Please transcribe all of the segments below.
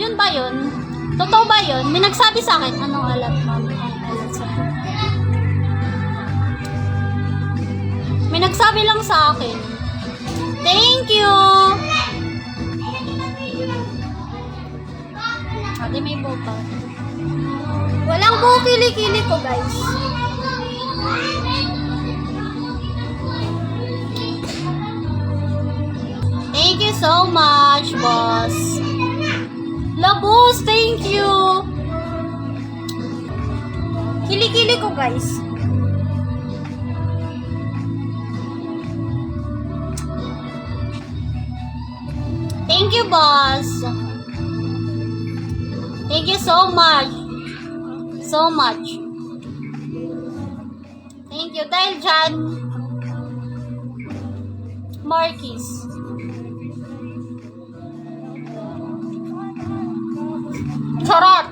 Yun ba yun? Totoo ba yun? May nagsabi sa akin, anong alat, ma'am? May nagsabi lang sa akin. Thank you! Ate, may buka. Walang buo kili-kili ko, guys. Thank you so much, boss. Labos, thank you. Kili-kili ko, guys. Thank you, boss. Thank you so much. So much. Thank you. Dahil dyan, Marquis. Charot!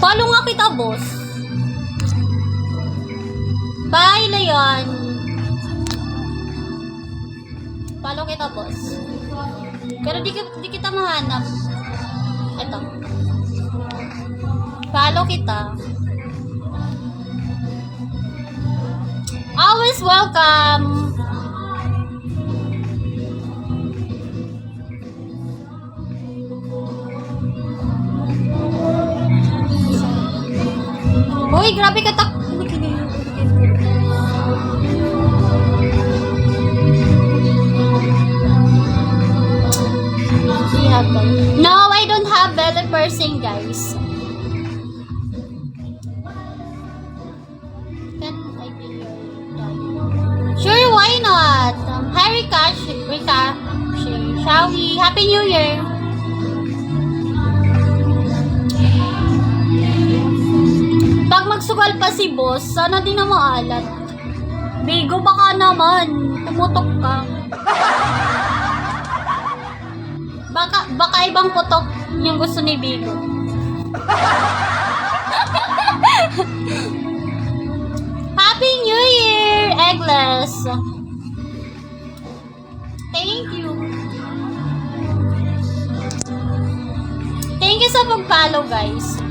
Follow nga kita, boss. Bye, Leon. Follow kita, boss. Pero di kita mahanap. Ito. Follow kita. Always welcome. Uy, grabe ka tak. No, I don't have belly piercing, guys. Can I be your dog? Sure, why not? Hi, Rika. Shall we? Happy New Year. Pag magsugal pa si boss, sana di na maalat. Bigo, baka naman. Tumutok ka. Baka ibang putok yung gusto ni Bigo. Happy New Year, Eggless. Thank you. Thank you sa pag-follow, guys.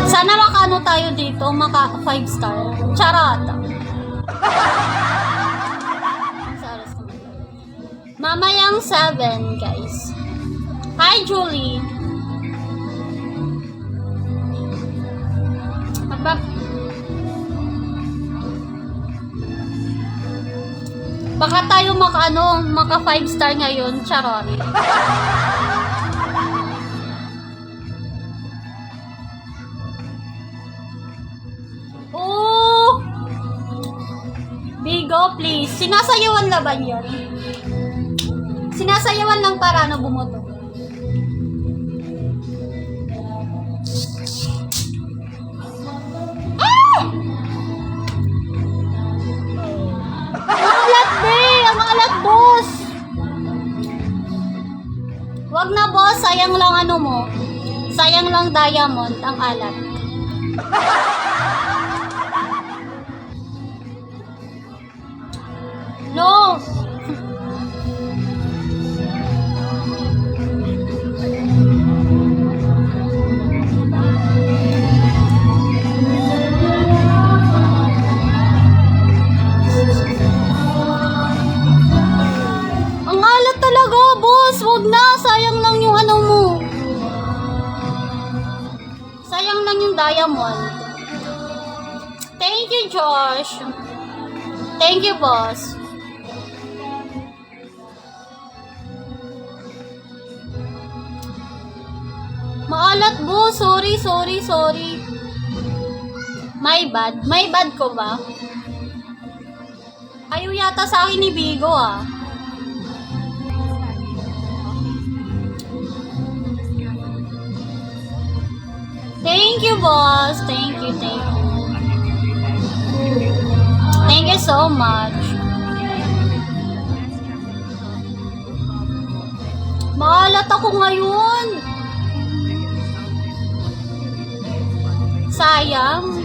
Sana makaano tayo dito, maka 5 star. Charot. Mamayang 7, guys. Hi, Julie. Baka tayo maka 5 star ngayon. Charot. Bigo, please. Sinasayawan na ba yan? Sinasayawan lang para bumoto. Ah! Ang alat, be! Ang alat, boss! Wag na, boss. Sayang lang mo. Sayang lang diamond ang alat. No! Ang alat talaga, boss! Wag na! Sayang lang yung mo. Sayang lang yung diamond. Thank you, Josh. Thank you, boss. Maalat, bo. Sorry. My bad ko ba? Ayaw yata sa akin ni Bigo, ah. Thank you, boss. Thank you. so much. Maalat ako ngayon. Sayang.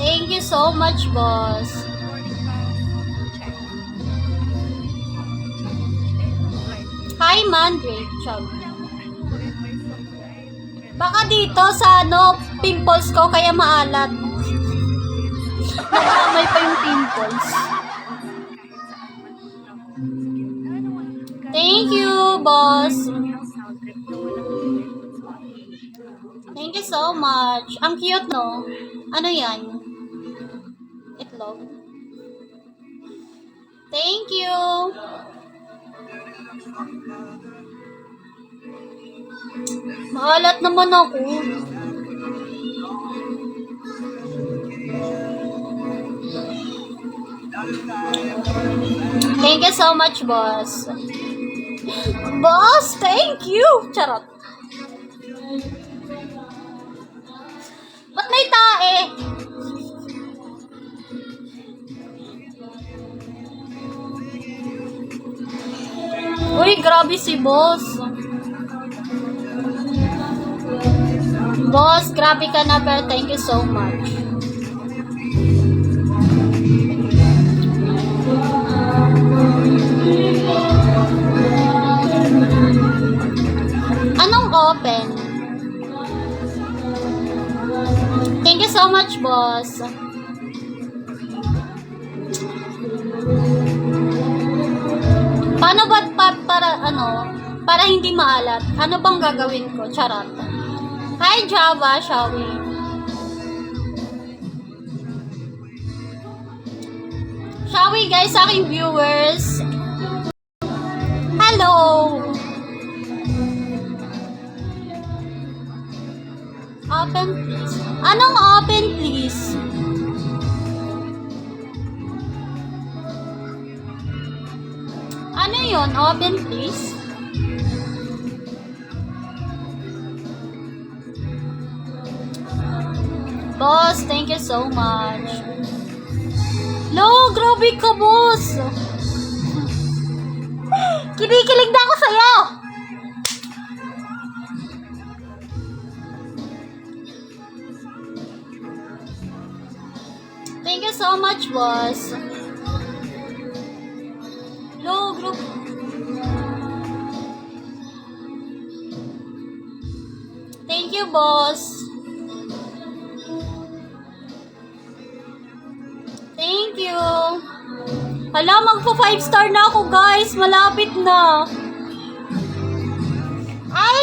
Thank you so much, boss. Hi, Mandrake. Chug. Baka dito sa pimples ko kaya maalat. Nakamay pa yung pimples. Thank you, boss. Thank you so much. Ang cute, no? Ano yan? Itlog. Thank you. Maalat naman ako. Thank you so much, boss. Boss, thank you. Charot. Ba't may tae? Uy, grabe si boss. Boss, grabe ka na, pero thank you so much. Anong open? Thank you so much, boss. Paano ba para hindi maalat? Ano bang gagawin ko? Charot. Hi, Java, shall we? Shall we, guys, sa aking viewers? Hello! Open, please. Anong open, please? Ano yun? Open, please? Boss, thank you so much. Lo, grabe ka, boss. Kinikilig na ako sa'yo. Thank you so much, boss. Lo, group. Thank you, boss. Thank you. Hala, magpo 5 star na ako, guys. Malapit na. Ay,